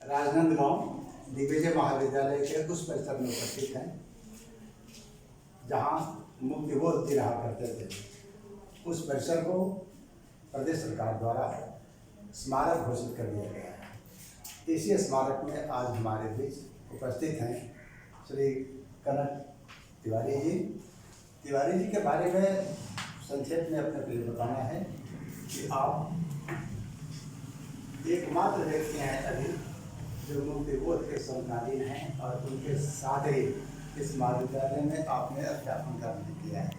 राजनांदगांव दिग्विजय महाविद्यालय के उस परिसर में उपस्थित हैं जहां मुक्तिबोध जी रहा करते थे। उस परिसर को प्रदेश सरकार द्वारा स्मारक घोषित कर दिया गया है। इसी स्मारक में आज हमारे बीच उपस्थित हैं श्री कनक तिवारी जी। तिवारी जी के बारे में संक्षेप में अपने लिए बताना है कि आप एकमात्र व्यक्ति हैं अभी जो मुक्तिबोध के समकालीन हैं और उनके साथ ही इस महाविद्यालय में आपने अध्यापन कार्य किया है।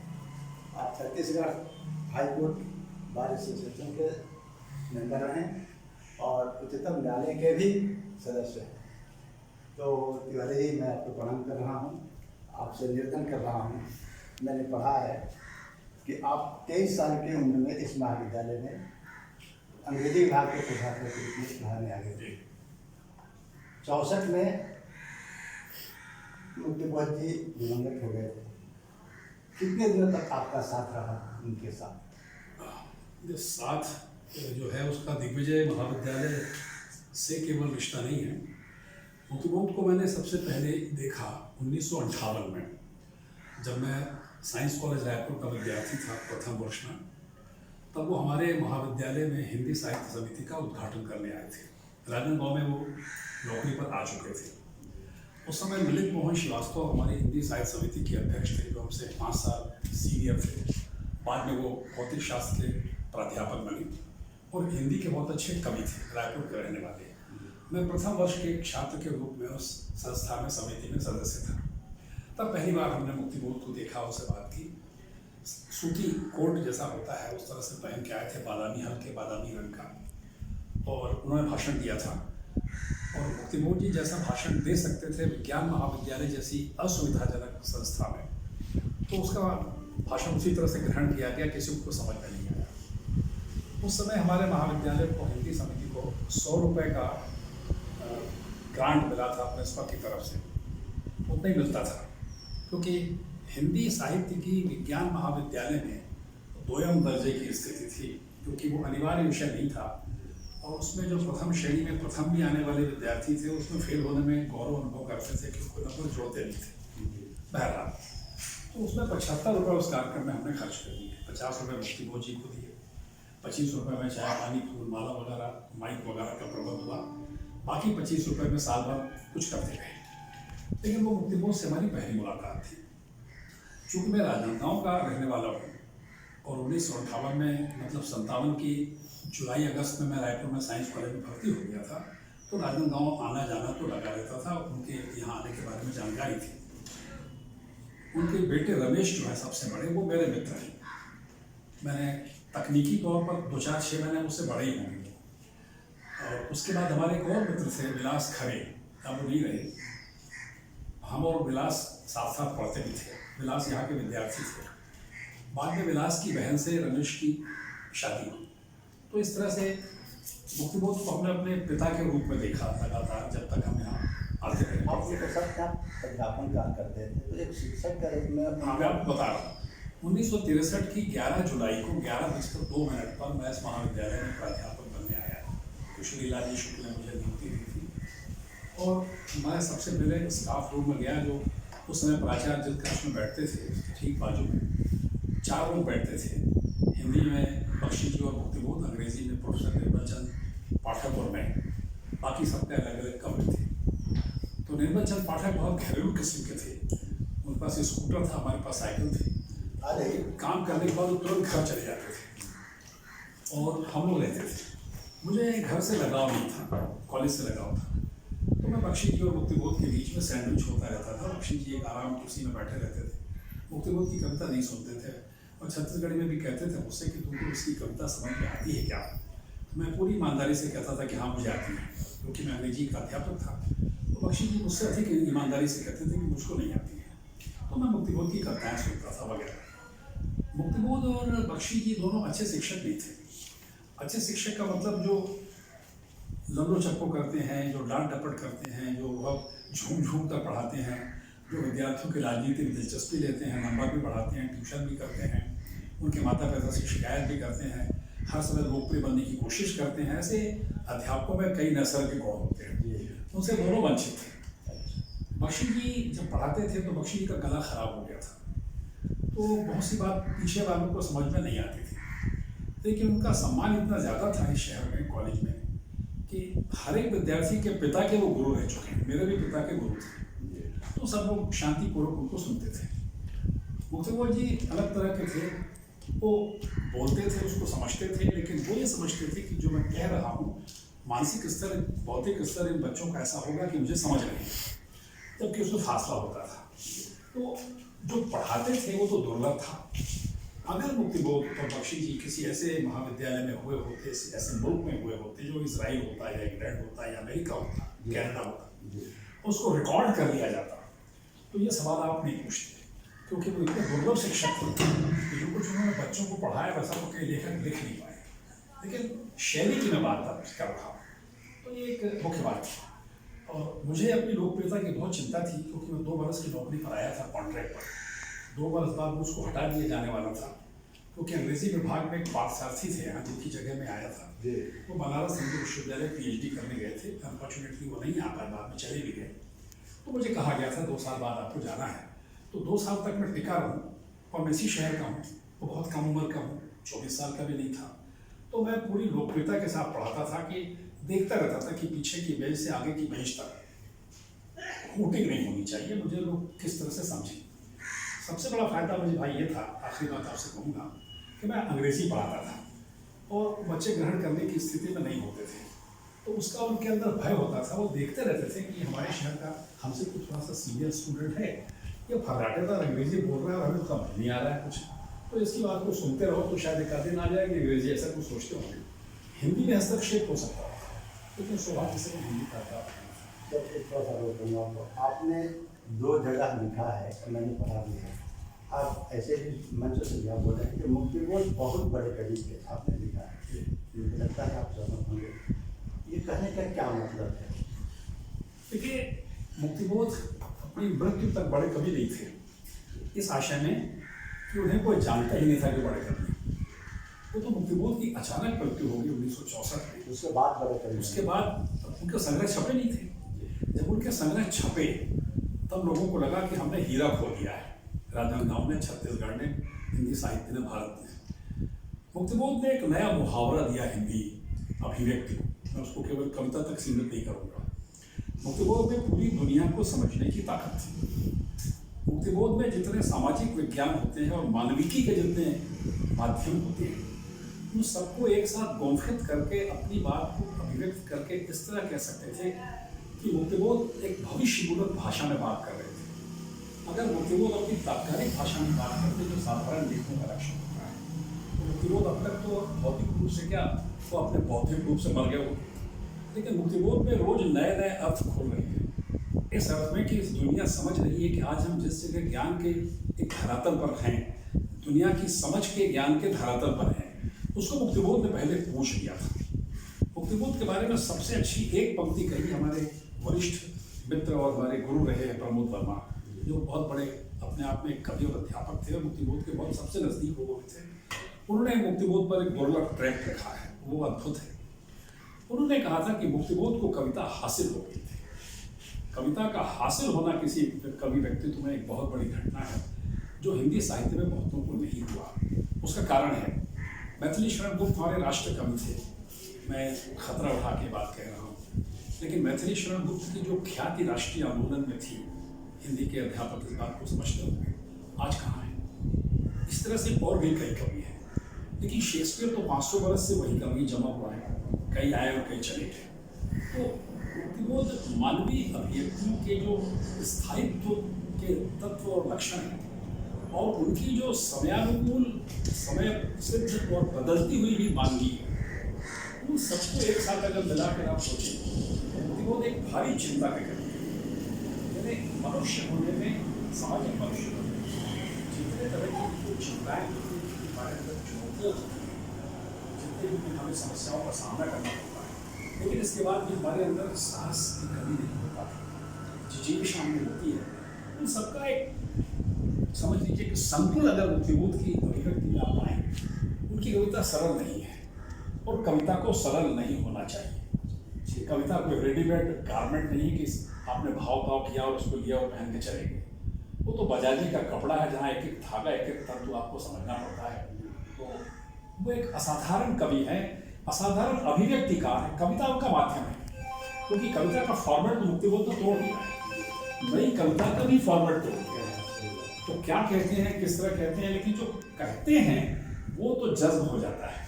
आप छत्तीसगढ़ हाईकोर्ट बार एसोसिएशन के मेंबर हैं और उच्चतम न्यायालय के भी सदस्य हैं। तो तिवारी जी, मैं आपको प्रणाम कर रहा हूँ, आपसे निवेदन कर रहा हूँ। मैंने पढ़ा है कि आप 23 साल की उम्र में इस महाविद्यालय में अंग्रेजी विभाग के प्रधान के रूप में पढ़ाने आ गए थे। 64 में मुक्तिबोध जी दिवंगत हो गए थे। कितने दिनों तक आपका साथ रहा उनके साथ? जो साथ जो है उसका दिग्विजय महाविद्यालय से केवल रिश्ता नहीं है। मुक्तिबोध को मैंने सबसे पहले देखा 1958 में, जब मैं साइंस कॉलेज रायपुर का विद्यार्थी था प्रथम वर्ष में। तब वो हमारे महाविद्यालय में हिंदी साहित्य समिति का उद्घाटन करने आए थे। राजनांदगांव में वो नौकरी पर आ चुके थे। उस समय ललित मोहन श्रीवास्तव हमारी हिंदी साहित्य समिति के अध्यक्ष थे, जो हमसे 5 साल सीनियर थे। बाद में वो भौतिक शास्त्र के प्राध्यापक बने और हिंदी के बहुत अच्छे कवि थे, रायपुर के रहने वाले। मैं प्रथम वर्ष के छात्र के रूप में उस संस्था में समिति में सदस्य था। तब पहली बार हमने मुक्तिबोध को देखा, उससे बात की। सूती कोट जैसा होता है उस तरह से पहन के आए थे, बादामी हल्के बादामी रंग का, और उन्होंने भाषण दिया था। और मुक्तिबोध जी जैसा भाषण दे सकते थे विज्ञान महाविद्यालय जैसी असुविधाजनक संस्था में, तो उसका भाषण उसी तरह से ग्रहण किया गया, किसी को समझ में नहीं आया। उस समय हमारे महाविद्यालय को हिंदी समिति को 100 रुपये का ग्रांट मिला था प्रिंसिपल की तरफ से। उतना ही मिलता था क्योंकि हिंदी साहित्य की विज्ञान महाविद्यालय में 2ym दर्जे की स्थिति थी, क्योंकि वो अनिवार्य विषय नहीं था। और उसमें जो प्रथम श्रेणी में प्रथम भी आने वाले विद्यार्थी थे, उसमें फेल होने में गौरव अनुभव करते थे, क्योंकि नंबर जोड़ते नहीं थे। बहरहाल तो उसमें 75 रुपये उस कार्यक्रम में हमने खर्च कर दिए। 50 रुपये मुक्तिबोध जी को दिए, 25 रुपये में चाय पानी फूलमाला वगैरह माइक वगैरह का प्रबंध हुआ, बाकी 25 रुपये में साल भर कुछ करते रहे। लेकिन वो मुक्तिबोध से हमारी पहली मुलाकात थी। चूँकि मैं राजनांदगांव का रहने वाला हूँ और 1958 में मतलब 57 की जुलाई अगस्त में मैं रायपुर में साइंस कॉलेज में भर्ती हो गया था, तो राजनांदगांव आना जाना तो लगा रहता था। उनके यहाँ आने के बारे में जानकारी थी। उनके बेटे रमेश जो है सबसे बड़े, वो मेरे मित्र हैं। मैंने तकनीकी तौर पर 2-4-6 महीने उससे बड़े ही होंगे। और उसके बाद हमारे एक और मित्र थे विलास खरे, अब वो नहीं रहे। हम और विलास साथ साथ पढ़ते भी थे। विलास यहाँ के विद्यार्थी थे। बाद में विलास की बहन से रमेश की शादी हुई। तो इस तरह से मुक्तिबोध को हमने अपने पिता के रूप में देखा लगातार, जब तक हम यहाँ आते रहे। आप ये सब अध्यापन कार्य करते थे, तो एक शिक्षक के रूप में मैं आपको बता रहा हूँ, 1963 की 11 जुलाई को 11:02 पर मैं इस महाविद्यालय में प्राध्यापक बनने आया। कुशलीला जी शुक्ल ने मुझे नियुक्ति दी थी और मैं सबसे पहले स्टाफ रूम में गया, जो उस समय प्राचार्य जिस कक्ष में बैठते थे ठीक बाजू में 4 लोग बैठते थे। हिंदी में बख्शी जी और मुक्तिबोध, अंग्रेजी में प्रोफेसर निर्मल चंद पाठक और मैं, बाकी सबके अलग अलग कमरे थे। तो निर्मल चंद पाठक बहुत घरेलू किस्म के थे। उनके पास स्कूटर था, हमारे पास साइकिल थी। अरे काम करने के बाद वो तुरंत घर चले जाते थे और हम लोग रहते थे। मुझे घर से लगाव नहीं था, कॉलेज से लगाव था। तो मैं बख्शी जी और मुक्तिबोध के बीच में सैंडविच होता रहता था। बख्शी जी एक आराम कुर्सी में बैठे रहते थे, मुक्तिबोध की कविता नहीं सुनते थे और छत्तीसगढ़ी में भी कहते थे मुझसे कि तुमको इसकी कविता समझ में आती है क्या? तो मैं पूरी ईमानदारी से कहता था कि हाँ मुझे आती है, क्योंकि मैं अंग्रेजी का अध्यापक था। तो बख्शी जी मुझसे अधिक ईमानदारी से कहते थे कि मुझको नहीं आती है। तो मैं मुक्तिबोध की कविताएँ सुनता था वगैरह। मुक्तिबोध और बख्शी जी दोनों अच्छे शिक्षक नहीं थे। अच्छे शिक्षक का मतलब जो लंबो चप्पो करते हैं, जो डांट डपट करते हैं, जो बहुत झूम झूम कर पढ़ाते हैं, जो विद्यार्थियों की राजनीति में दिलचस्पी लेते हैं, नंबर भी बढ़ाते हैं, ट्यूशन भी करते हैं, उनके माता पिता से शिकायत भी करते हैं, हर समय लोकप्रिय बनने की कोशिश करते हैं। ऐसे अध्यापकों में कई नस्ल के गुण होते हैं। उनसे दोनों वंचित थे। बख्शी जी जब पढ़ाते थे तो बख्शी जी का गला खराब हो गया था, तो बहुत सी बात पीछे वालों को समझ में नहीं आती थी, लेकिन उनका सम्मान इतना ज़्यादा था इस शहर में, कॉलेज में, कि हर एक विद्यार्थी के पिता के वो गुरु रह चुके हैं, मेरे भी पिता के गुरु थे, तो सब लोग शांतिपूर्वक उनको सुनते थे। मुक्तिबोध जी अलग तरह के थे, वो बोलते थे, उसको समझते थे, लेकिन वो ये समझते थे कि जो मैं कह रहा हूँ मानसिक स्तर, भौतिक स्तर इन बच्चों का ऐसा होगा कि मुझे समझ नहीं, जबकि उसमें फासला होता था। तो जो पढ़ाते थे वो तो दुर्लभ था। अगर मुक्तिबोध और बख्शी जी किसी ऐसे महाविद्यालय में हुए होते, ऐसे मुल्क में हुए होते जो इजराइल होता या इंग्लैंड होता या अमेरिका होता, कनाडा होता, उसको रिकॉर्ड कर लिया जाता, तो ये सवाल आप नहीं पूछते, क्योंकि वो इतने दुर्लभ शिक्षक थे कि जो कुछ उन्होंने बच्चों को पढ़ाया वैसा तो कई लेखक लिख नहीं पाए। लेकिन शैली की मैं बात कर रहा हूँ, तो ये एक मुख्य बात थी। और मुझे अपनी लोकप्रियता की बहुत चिंता थी, क्योंकि मैं 2 बरस की नौकरी पर आया था कॉन्ट्रैक्ट पर। 2 बरस बाद उसको हटा दिया जाने वाला था, क्योंकि अंग्रेजी विभाग में एक पार्थसारथी थे यहाँ, जिनकी जगह में आया था। वो बनारस हिंदू विश्वविद्यालय PhD करने गए थे, अनफॉर्चुनेटली वो नहीं आ पाए, बाद में चले भी गए। तो मुझे कहा गया था 2 साल बाद आपको जाना है, तो 2 साल तक मैं टिका रहूँ, और मैं इसी शहर का हूँ, वो बहुत कम उम्र का हूँ, 24 साल का भी नहीं था। तो मैं पूरी लोकप्रियता के साथ पढ़ाता था कि देखता रहता था कि पीछे की बेंच से आगे की बेंच तक वोटिंग नहीं होनी चाहिए, मुझे लोग किस तरह से समझें। सबसे बड़ा फ़ायदा मुझे भाई ये था, आखिरी बात आपसे कहूँगा, कि मैं अंग्रेज़ी पढ़ाता था और बच्चे ग्रहण करने की स्थिति में नहीं होते थे, तो उसका उनके अंदर भय होता था। वो देखते रहते थे कि हमारे शहर का हमसे कुछ थोड़ा सा सीनियर स्टूडेंट है, ये फर्राटेदार अंग्रेज़ी बोल रहा है और हमें समझ नहीं आ रहा है कुछ, तो इसकी बात को सुनते रहो तो शायद एक आध दिन आ जाएगी अंग्रेज़ी, ऐसा कुछ सोचते होंगे। हिंदी में हस्तक्षेप हो सकता है, लेकिन सौभाग्य से हिंदी का था। जब एक थोड़ा सा रोकूंगा, तो आपने 2 जगह लिखा है, मैंने पढ़ा भी है, आप ऐसे भी मंच से यह बोल रहे हैं कि मुक्तिबोध बहुत बड़े कवि थे, आपने लिखा है, मुझे लगता है आप सहमत होंगे। ये कहने का क्या मतलब है? देखिए, मुक्तिबोध अपनी मृत्यु तक बड़े कवि नहीं थे, इस आशय में कि उन्हें कोई जानता ही नहीं था कि बड़े कवि। वो तो मुक्तिबोध की अचानक मृत्यु होगी 1964 में। उसके बाद बड़े कवि, उसके बाद उनके संग्रह छपे नहीं थे। जब उनके संग्रह छपे तब लोगों को लगा कि हमने हीरा खो दिया है, राजनांदगांव ने, छत्तीसगढ़ ने, हिंदी साहित्य ने, भारत ने। मुक्तिबोध ने एक नया मुहावरा दिया हिंदी अभिव्यक्ति को, मैं उसको केवल कविता तक सीमित नहीं करूँगा। मुक्तिबोध में पूरी दुनिया को समझने की ताकत थी। मुक्तिबोध में जितने सामाजिक विज्ञान होते हैं और मानविकी के जितने माध्यम होते हैं, उन सबको एक साथ गोंफित करके अपनी बात को अभिव्यक्त करके इस तरह कह सकते थे कि मुक्तिबोध एक भविष्यमूलक भाषा में बात कर रहे थे। अगर मुक्तिबोध अपनी तात्कालिक भाषा में बात करते जो साधारण लेखों का लक्षण होता है, तो मुक्तिबोध अब तक तो भौतिक रूप से क्या, वो अपने बौद्धिक रूप से मर गए होते, लेकिन मुक्तिबोध में रोज नए नए अर्थ खोल रहे हैं, इस अर्थ में कि इस दुनिया समझ रही है कि आज हम जिस जगह ज्ञान के एक धरातल पर हैं, दुनिया की समझ के ज्ञान के धरातल पर हैं, उसको मुक्तिबोध ने पहले पूछ लिया था। मुक्तिबोध के बारे में सबसे अच्छी एक पंक्ति कही हमारे वरिष्ठ मित्र और हमारे गुरु रहे हैं प्रमोद वर्मा, जो बहुत बड़े अपने आप में एक कवि और अध्यापक थे और मुक्तिबोध के बहुत सबसे नज़दीक लोगों में थे। उन्होंने मुक्तिबोध पर एक दुर्लभ ट्रैक रखा है, वो अद्भुत है। उन्होंने कहा था कि मुक्तिबोध को कविता हासिल हो गई थी। कविता का हासिल होना किसी कवि व्यक्तित्व में एक बहुत बड़ी घटना है, जो हिंदी साहित्य में बहुतों को नहीं हुआ। उसका कारण है, मैथिली शरण गुप्त हमारे राष्ट्र कवि थे, मैं खतरा उठा के बात कह रहा हूँ, लेकिन मैथिली शरण गुप्त की जो ख्याति राष्ट्रीय आंदोलन में थी, हिंदी के अध्यापक इस बात को समझते होंगे, आज कहाँ है। इस तरह से और भी कई कवि हैं, लेकिन शेक्सपियर तो 500 बरस से वही कवि जमा हुआ है, कई आए और कई चले गए। तो मुक्तिबोध मानवीय अभिव्यक्तियों के जो स्थायित्व के तत्व और लक्षण हैं, और उनकी जो समयानुकूल, समय सिद्ध और बदलती हुई भी मानवीय, उन सबको एक साथ अगर मिला कर आप सोचें, मुक्तिबोध एक भारी चिंता के कवि हैं। यानी मनुष्य होने में, सामाजिक मनुष्य होने में जितने तरह की चिंताएं, हमारे अंदर चुनौतियाँ होती हैं, जितने भी हमें समस्याओं का सामना करना होता है, लेकिन इसके बाद भी हमारे अंदर साहस की कमी नहीं होता, जिजीविषा हमें होती है, उन सबका एक समझ लीजिए कि संकुल अगर मुक्तिबोध की अभिव्यक्ति में आप आए, उनकी कविता सरल नहीं है और कविता को सरल नहीं होना चाहिए। कविता कोई रेडीमेड गारमेंट नहीं है कि आपने भाव ताव किया और उसको लिया और पहन के चले गए। वो तो बजाजी का कपड़ा है जहाँ एक एक धागा एक एक तंतु आपको समझना पड़ता है। तो वो एक असाधारण कवि है, असाधारण अभिव्यक्तिकार है, कविता का माध्यम है। क्योंकि कविता का फॉर्मेट तो मुक्तिबोध ने तोड़ दिया है, नई कविता का भी फॉर्मेट तोड़ दिया है। तो क्या कहते हैं, किस तरह कहते हैं, लेकिन जो कहते हैं वो तो जज्ब हो जाता है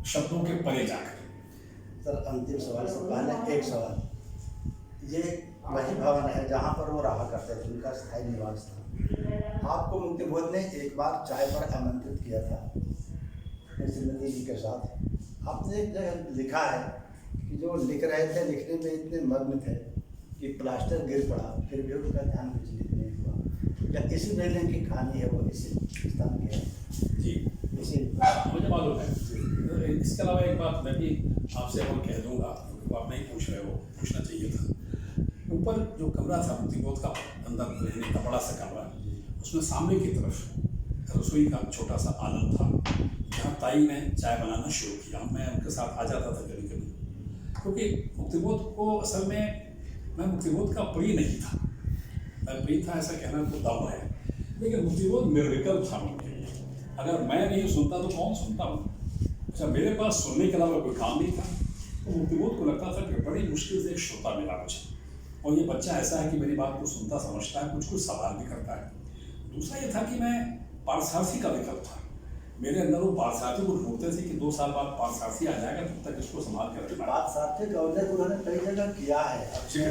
शब्दों के परे जाकर। सर अंतिम सवाल से पहले एक सवाल, ये वही भवन है जहाँ पर वो रहा करते थे, उनका स्थायी निवास था। आपको मुक्तिबोध ने एक बार चाय पर आमंत्रित किया था अपनी श्रीमती जी के साथ। आपने एक जगह लिखा है कि जो लिख रहे थे, लिखने में इतने मग्न थे कि प्लास्टर गिर पड़ा, फिर भी उनका ध्यान बिजली नहीं हुआ। या इसी बिल्डिंग की कहानी है, वो इसी स्थान की है जी, इसी मुझे मालूम है। इसके अलावा एक बात मैं भी आपसे और कह दूंगा, क्योंकि आप नहीं पूछ रहे हो, पूछना चाहिए था। ऊपर जो कमरा था मुक्तिबोध का, अंदर रहने का बड़ा सा कमरा, उसमें सामने की तरफ रसोई का छोटा सा आलम था, जहाँ ताई ने चाय बनाना शुरू किया। मैं उनके साथ आ जाता था कभी कभी, क्योंकि मुक्तिबोध को असल में मैं मुक्तिबोध का प्रिय नहीं था। मैं प्रिय था ऐसा कहना तो दम है, लेकिन मुक्तिबोध निर्विकल्प था उनके लिए। अगर मैं नहीं सुनता तो कौन सुनता हूँ। अच्छा, मेरे पास सुनने के अलावा कोई काम नहीं था, तो मुक्तिबोध को लगता था कि बड़ी मुश्किल से एक श्रोता मिला मुझे, और ये बच्चा ऐसा है कि मेरी बात को सुनता समझता है, कुछ कुछ सवाल भी करता है। दूसरा ये था कि मैं पारसारथी का विकल्प था। मेरे अंदर वो पारसारथी को ढूंढते थे कि 2 साल बाद पारसारथी आ जाएगा, तब तक इसको संभाल कर रखना। बात सार्थक का उल्लेख उन्होंने कई जगह किया है।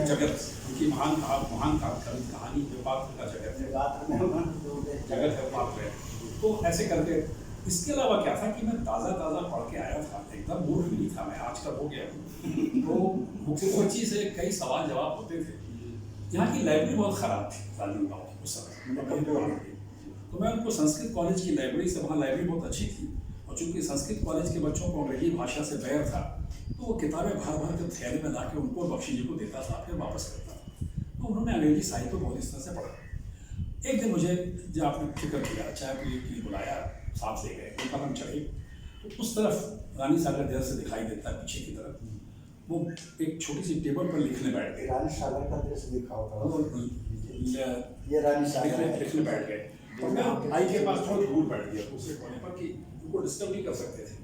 जगत उनकी महान कहानी के पात्र का जगत है, जगत है, पात्र है। तो ऐसे करके, इसके अलावा क्या था कि मैं ताज़ा पढ़ के आया था, एकदम मूर्ख भी नहीं था मैं, आज का हो गया हूँ। तो मुक्तिबोध से कई सवाल जवाब होते थे। यहाँ की लाइब्रेरी बहुत ख़राब थी राजनांदगांव की उस समय, तो मैं उनको संस्कृत कॉलेज की लाइब्रेरी से, वहाँ लाइब्रेरी बहुत अच्छी थी, और चूँकि संस्कृत कॉलेज के बच्चों को अंग्रेजी भाषा से बैर था, तो वो किताबें भर के थैले में ला के उनको बख्शी जी को देता था, फिर वापस करता था। तो उन्होंने अंग्रेजी साहित्य बहुत इस तरह से पढ़ा। एक दिन मुझे, जब आपने फिक्र किया, चाय पीने के लिए बुलाया, साथ ले गए, ऊपर हम चढ़े, तो उस तरफ रानी सागर देर से दिखाई देता है, पीछे की तरफ वो एक छोटी सी टेबल पर लिखने बैठ गए। रानी सागर का दृश्य दिखा होता ये रानी सागर लिखने बैठ गए, और मैं आई के पास थोड़ा दूर बैठ गया दूसरे कोने पर कि उनको डिस्टर्ब नहीं कर सकते थे,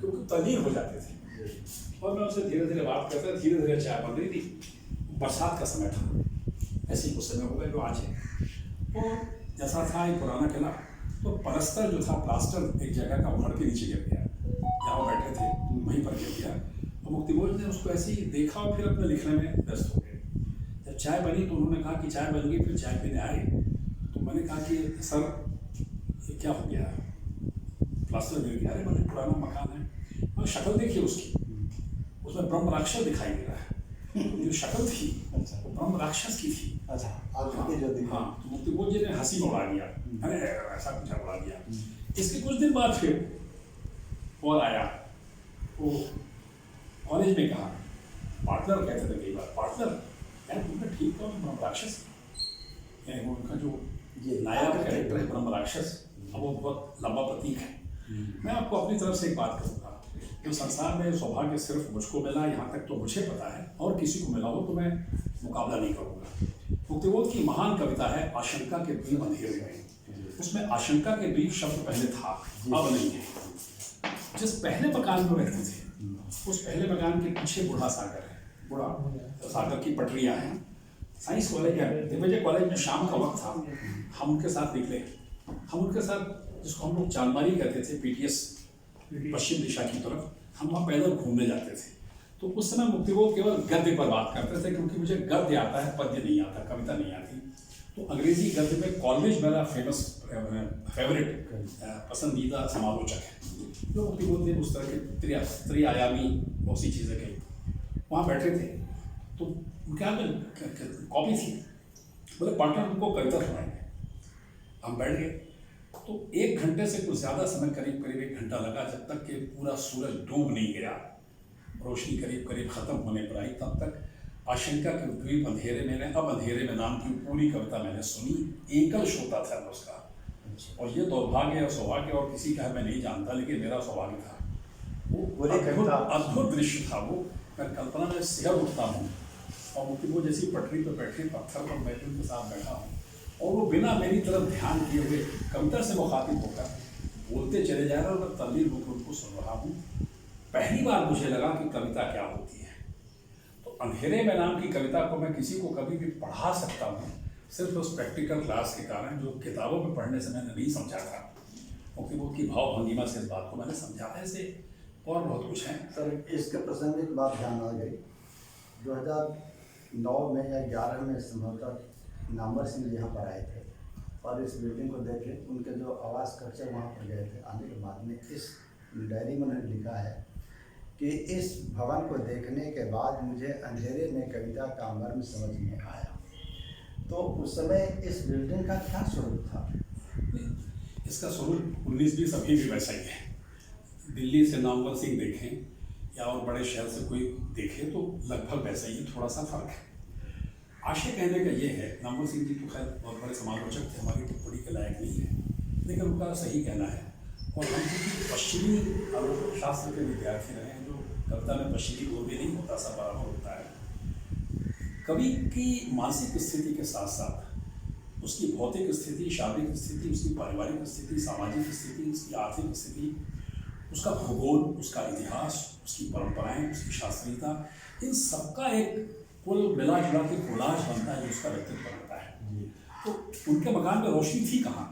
क्योंकि तल्लीन हो जाते थे। और मैं उनसे धीरे धीरे बात करता, धीरे धीरे चाय बन रही थी। बरसात का समय था, ऐसे ही कुछ समय हो गया जो आज है। और जैसा था एक पुराना किला, तो पलस्तर जो था, प्लास्टर एक जगह का उखड़ के नीचे गिर गया, जहाँ बैठे थे वहीं पर गिर गया। तो मुक्तिबोध ने उसको ऐसे ही देखा और फिर अपने लिखने में व्यस्त हो गए। जब चाय बनी तो उन्होंने कहा कि चाय बन गई, फिर चाय पीने आए। तो मैंने कहा कि सर ये क्या हो गया, प्लास्टर गिर गया। अरे मैंने पुराना मकान है, मैं शक्ल देखिए उसकी, उसमें ब्रह्म राक्षस दिखाई दे रहा है। जो शक्ल थी वो ब्रह्म राक्षस की थी। अच्छा, हाँ, तो मुक्तिबोध जी ने हंसी में उड़ा दिया, अरे ऐसा कुछ उड़ा दिया। इसके कुछ दिन बाद फिर और आया, वो कॉलेज में कहा, पार्टनर कहते थे कई बार, पार्टनर यार तुमने ठीक कहा, ब्रह्म राक्षस है। वो उनका जो नायक कैरेक्टर है ब्रह्म राक्षस, अब वो बहुत लंबा प्रतीक है। मैं आपको अपनी तरफ से एक बात करूँगा, जो संसार में सौभाग्य सिर्फ मुझको मिला, यहाँ तक तो मुझे पता है, और किसी को मिला हो तो मैं मुकाबला नहीं करूँगा। मुक्तिबोध की महान कविता है आशंका के द्वीप अंधेरे में। उसमें आशंका के द्वीप शब्द पहले था, अब नहीं है। जिस पहले मकान में रहते थे, उस पहले मकान के पीछे बूढ़ा सागर है, बूढ़ा सागर की पटरियाँ हैं। साइंस कॉलेज है, दिग्विजय कॉलेज में शाम का वक्त था, हम उनके साथ निकले। हम उनके साथ, जिसको हम लोग चांदमारी कहते थे, पीटीएस पश्चिम दिशा की तरफ, हम वहाँ पैदल घूमने जाते थे। तो उस समय मुक्तिबोध केवल गद्य पर बात करते थे, क्योंकि मुझे गद्य आता है, पद्य नहीं आता, कविता नहीं आती। तो अंग्रेजी गद्य में कॉलेज मेरा फेवरेट पसंदीदा समालोचक है। जो मुक्तिबोध ने उस तरह के त्रिआयामी बहुत सी चीज़ें कही। वहाँ बैठे थे तो उनके हाथ में कॉपी थी, बोले पार्टनर उनको कविता सुनाएंगे। हम बैठ गए, तो 1 घंटे से कुछ ज़्यादा समय, करीब 1 घंटा लगा, जब तक कि पूरा सूरज डूब नहीं गया, रोशनी करीब ख़त्म होने पर आई। तब तक आशंका के द्वीप अंधेरे में, अब अंधेरे में नाम की पूरी कविता मैंने सुनी। एकल श्रोता था उसका, और ये दुर्भाग्य और सौभाग्य और किसी का मैं नहीं जानता, लेकिन मेरा सौभाग्य था। वो अद्भुत दृश्य था। वो मैं कल्पना में सिहर उठता हूँ और मुक्ति वो जैसी पटरी पर बैठे पत्थर पर मैं उनके साथ बैठा हूँ और वो बिना मेरी तरफ ध्यान दिए हुए कविता से मुखातिब होकर बोलते चले जा रहे हैं और मैं तल्लीन होकर उनको सुन रहा हूँ। पहली बार मुझे लगा कि कविता क्या होती है। तो अंधेरे में नाम की कविता को मैं किसी को कभी भी पढ़ा सकता हूँ सिर्फ उस प्रैक्टिकल क्लास के कारण जो किताबों में पढ़ने से मैंने नहीं समझा था, क्योंकि वो की भाव भंगिमा से इस बात को मैंने समझा। ऐसे और बहुत कुछ है सर। इसके प्रसंग में एक बात ध्यान आ गई, 2009 में या 11 में संभवतः नामवर सिंह जी यहाँ पर आए थे और इस बिल्डिंग को देखे उनके जो आवास कल्चर वहाँ पर गए थे। आने के बाद में इस डायरी में उन्होंने लिखा है कि इस भवन को देखने के बाद मुझे अंधेरे में कविता का मर्म समझ में आया। तो उस समय इस बिल्डिंग का क्या स्वरूप था? इसका स्वरूप 19-20 अभी भी वैसा ही है। दिल्ली से नामवर सिंह देखें या और बड़े शहर से कोई देखे तो लगभग वैसा ही, थोड़ा सा फर्क है। आशय कहने का ये है, नामवर सिंह जी तो खैर बहुत बड़े समालोचक थे, हमारी टिप्पणी के लायक नहीं है, लेकिन उनका सही कहना है। और हम क्योंकि पश्चिमी शास्त्र के विद्यार्थी रहे हैं, जो कविता में पश्चिमी वो भी नहीं होता, सब बराबर होता है। कवि की मानसिक स्थिति के साथ साथ उसकी भौतिक स्थिति, शारीरिक स्थिति, उसकी पारिवारिक स्थिति, सामाजिक स्थिति, उसकी आर्थिक स्थिति, उसका भूगोल, उसका इतिहास, उसकी परंपराएं, उसकी शास्त्रीयता, इन सबका एक कुल मिला जुला के कोलाज बनता है जो उसका व्यक्तित्व बनता है। तो उनके मकान में रोशनी थी कहाँ?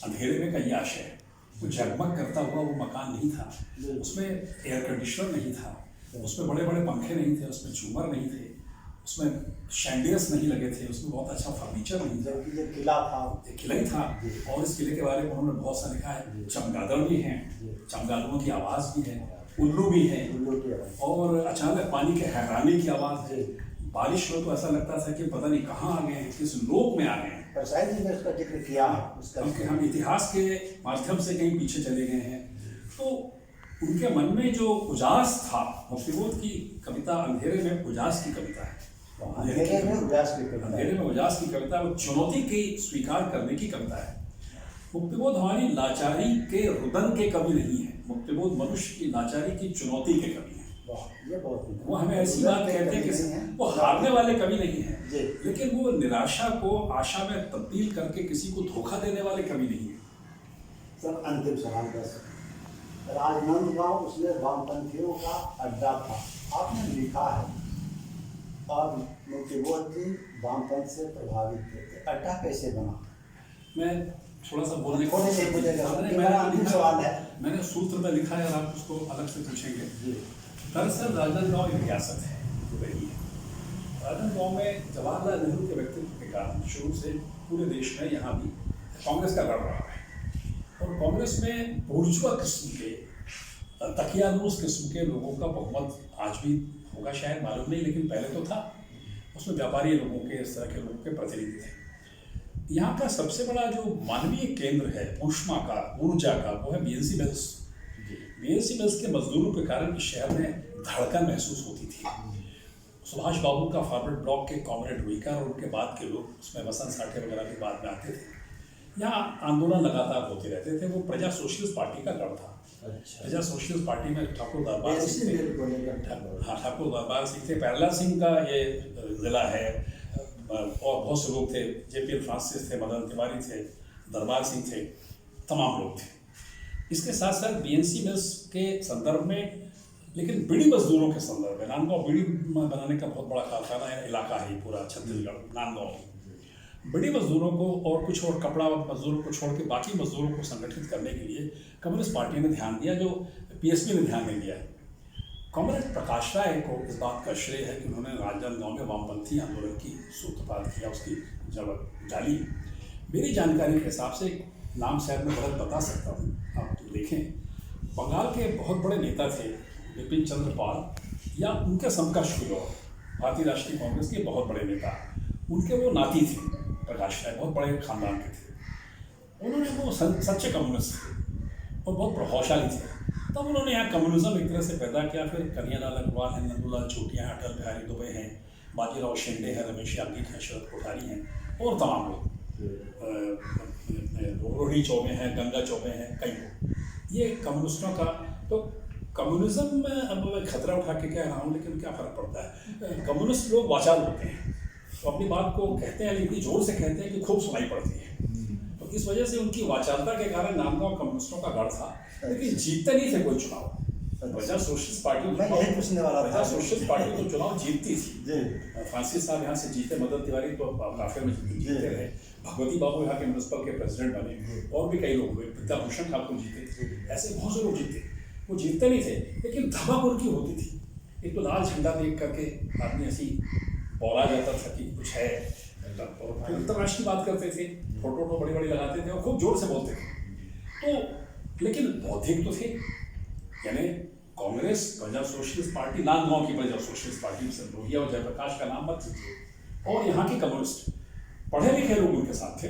अंधेरे में का ये आशय है। वो जगमग करता हुआ वो मकान नहीं था, उसमें एयर कंडीशनर नहीं था, उसमें बड़े बड़े पंखे नहीं थे, उसमें झूमर नहीं थे, उसमें शैंडियर्स नहीं लगे थे, उसमें बहुत अच्छा फर्नीचर नहीं था। ये किला था, किला ही था। और इस किले के बारे में उन्होंने बहुत सा लिखा है। चमगादड़ भी हैं, चमगादड़ों की आवाज़ भी है, उल्लू भी है, और अचानक पानी के हैरानी की आवाज़ है। बारिश में तो ऐसा लगता था कि पता नहीं कहाँ आ गए हैं, किस लोक में आ गए हैं। पर शायद जी ने उसका जिक्र किया है, क्योंकि हम इतिहास के माध्यम से कहीं पीछे चले गए हैं। तो उनके मन में जो उजास था, मुक्तिबोध की कविता अंधेरे में उजास की कविता है। अंधेरे में उजास की कविता, वो चुनौती की स्वीकार करने की कविता है। मुक्तिबोध हमारी लाचारी के रुदन के कवि नहीं है, मुक्तिबोध मनुष्य की लाचारी की चुनौती के कवि हैं। ये बहुत वो हमें ऐसी बात कहते हैं कि वो हारने वाले कवि नहीं है, लेकिन वो निराशा को आशा में तब्दील करके किसी को धोखा देने वाले कवि नहीं है। सर अंतिम सवाल बस, राजनांदगांव उसमें वामपंथियों का अड्डा था, आपने लिखा है, और मुक्तिबोध जी वामपंथ से प्रभावित थे, अड्डा कैसे बना? मैं थोड़ा सा बोलने सवाल है, मैंने सूत्र में लिखा है, आप उसको अलग से पूछेंगे। दरअसल राजनांदगांव एक रियासत है जो रही है। राजनांदगांव में जवाहरलाल नेहरू के व्यक्तित्व के कारण शुरू से पूरे देश में यहाँ भी कांग्रेस का गढ़ रहा है, और कांग्रेस में बुर्जुआ किस्म के, तकियानूस किस्म के लोगों का बहुमत आज भी होगा शायद, मालूम नहीं, लेकिन पहले तो था। उसमें व्यापारी लोगों के, इस तरह के लोगों के प्रतिनिधि थे। यहाँ का सबसे बड़ा जो मानवीय केंद्र है ऊष्मा का, ऊर्जा का, वो है बीएनसी मिल्स। बीएनसी मिल्स के मजदूरों के कारण इस शहर में धड़कन महसूस होती थी। सुभाष बाबू का फॉरवर्ड ब्लॉक के कॉमरेड रुईकर और उनके बाद के लोग, उसमें वसंत साठे वगैरह भी बाद में आते थे। यहाँ आंदोलन लगातार होते रहते थे। वो प्रजा सोशलिस्ट पार्टी का गढ़ था। प्रजा सोशलिस्ट पार्टी में ठाकुर दरबार सिंह थे, हाँ ठाकुर दरबार सिंह थे, प्यारेलाल सिंह का ये जिला है, और बहुत से लोग थे, जेपी फ्रांसिस थे, मदन तिवारी थे, दरबार सिंह थे, तमाम लोग थे। इसके साथ साथ बीएनसी मिल्स के संदर्भ में, लेकिन बीड़ी मजदूरों के संदर्भ में, नांदगांव बीड़ी बनाने का बहुत बड़ा कारखाना है, इलाका है पूरा छत्तीसगढ़ नांदगांव। बीड़ी मजदूरों को और कुछ और कपड़ा मजदूरों को छोड़ के बाकी मजदूरों को संगठित करने के लिए कम्युनिस्ट पार्टी ने ध्यान दिया, जो पीएसपी ने ध्यान नहीं दिया। कॉमरेड प्रकाश राय को इस बात का श्रेय है कि उन्होंने राजनांदगांव में वामपंथी आंदोलन की सूत्रपात किया, उसकी जब डाली। मेरी जानकारी के हिसाब से नाम शायद मैं गलत बता सकता हूँ, आप तो देखें, बंगाल के बहुत बड़े नेता थे बिपिन चंद्र पाल, या उनके समकक्ष कोई और, भारतीय राष्ट्रीय कांग्रेस के बहुत बड़े नेता, उनके वो नाती थे प्रकाश राय, बहुत बड़े खानदान के थे। उन्होंने वो सच्चे कम्युनिस्ट थे और बहुत प्रभावशाली थे। तब उन्होंने यहाँ कम्युनिज्म एक तरह से पैदा किया। फिर कन्हैयालाल अग्रवाल हैं, नंदूलाल छोटिया हैं, अटल बिहारी दुबे हैं, बाजीराव शिंदे हैं, रमेश याज्ञिक हैं, शरद कोठारी हैं, और तमाम लोग, रोहिणी चौबे हैं, गंगा चौबे हैं, कई लोग, ये कम्युनिस्टों का। तो कम्युनिज्म में अब मैं खतरा उठा के कह रहा हूँ, लेकिन क्या फर्क पड़ता है। कम्युनिस्ट लोग वाचाल होते हैं, तो अपनी बात को कहते हैं, लेकिन जोर से कहते हैं कि खूब सुनाई पड़ती है। तो इस वजह से उनकी वाचालता के कारण नांदगांव कम्युनिस्टों का गढ़ था, लेकिन जीतते नहीं थे कोई चुनाव। प्रजा सोशलिस्ट पार्टी पूछने वाला प्रजा सोशलिस्ट पार्टी तो चुनाव जीतती थी। फ्रांसिस साहब यहाँ से जीते, मदन तिवारी तो काफी में जीते रहे, भगवती बाबू यहाँ के म्यूनसिपल के प्रेसिडेंट बने, और भी कई लोग हुए, विद्याभूषण ठाकुर जीते, ऐसे बहुत से लोग जीते। वो जीतते नहीं थे, लेकिन धमक उनकी होती थी। एक तो लाल झंडा देख करके आदमी ऐसी बोला जाता था कि कुछ है, और फिर अंतर्राष्ट्रीय बात करते थे, फोटो बड़ी बड़ी लगाते थे और खूब जोर से बोलते थे। तो लेकिन बौद्धिक तो थे, यानी कांग्रेस, प्रजा सोशलिस्ट पार्टी, नांदगांव की प्रजा सोशलिस्ट पार्टी से लोहिया और जयप्रकाश का नाम मत लीजिए, और यहाँ के कम्युनिस्ट पढ़े लिखे लोग उनके साथ थे।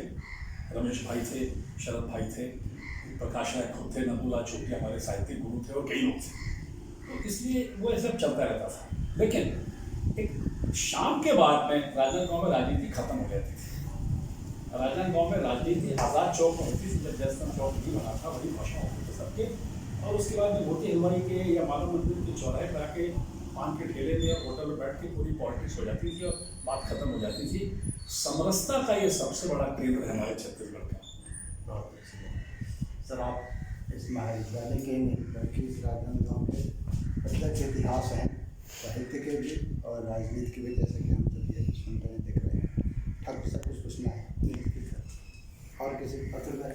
रमेश भाई थे, शरद भाई थे, प्रकाश राय खुद थे, नंदूलाल चौधरी हमारे साहित्यिक गुरु थे, और कई लोग थे। तो इसलिए वो ये सब चलता रहता था। लेकिन एक शाम के बाद में राजनांदगांव में राजनीति खत्म हो जाती थी। राजनांदगांव में राजनीति आज़ाद चौक में होती थी, जब जयस्तंभ चौक नहीं बना था, वही भाषण होते थे सबके, और उसके बाद में मोती हलवाई के या मानव मंदिर के चौराहे पर आके पान के ठेले में या होटल में बैठ के पूरी पॉलिटिक्स हो जाती थी और बात खत्म हो जाती थी। समरसता का ये सबसे बड़ा केंद्र है हमारे छत्तीसगढ़ का। बहुत अच्छी। सर, आप इस महाविद्यालय के नहीं बल्कि इस राजनांदगांव के प्रत्यक्ष इतिहास हैं, साहित्य के भी और राजनीति के भी, जैसे कि हम सब ये सुन रहे हैं, देख रहे हैं। ठाकुर सब कुछ पूछना है और किसी पत्र में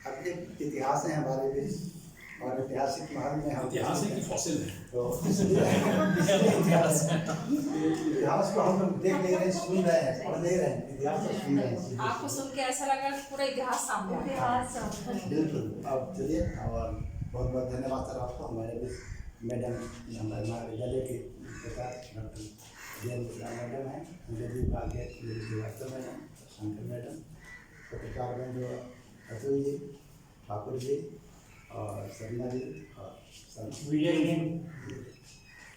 अब ये इतिहास है हमारे भी, और ऐतिहासिक महल में हम इतिहास है कि फॉसिल है, तो इतिहास को हम लोग देख नहीं रहे, सुन रहे हैं, पढ़ नहीं रहे हैं, इतिहास को सुन रहे हैं। आपको सुन के ऐसा लगा कि पूरा इतिहास सामने आ गया। बिल्कुल। अब चलिए, और बहुत बहुत धन्यवाद सर आपको। हमारे भी मैडम, हमारे महाविद्यालय के पिता डॉक्टर जैन मैडम हैं, अंग्रेजी विभाग के श्रीवास्तव मैडम, शंकर मैडम, पत्रकार बहन जो अतुल जी, ठाकुर जी और शर्मा जी और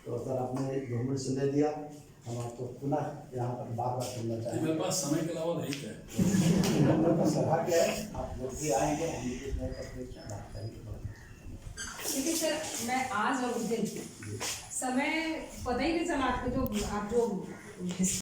तो सर आपने 2 मिनट समय दिया, हम आपको पुनः यहाँ पर बार बार सुनना चाहेंगे। मेरे पास समय के अलावा नहीं है। हम लोग का सौभाग्य है, आप जब भी आएंगे हम कुछ नए पत्र की बात करेंगे। क्योंकि सर मैं आज और उस दिन समय पता ही नहीं चला, आपको जो आप जो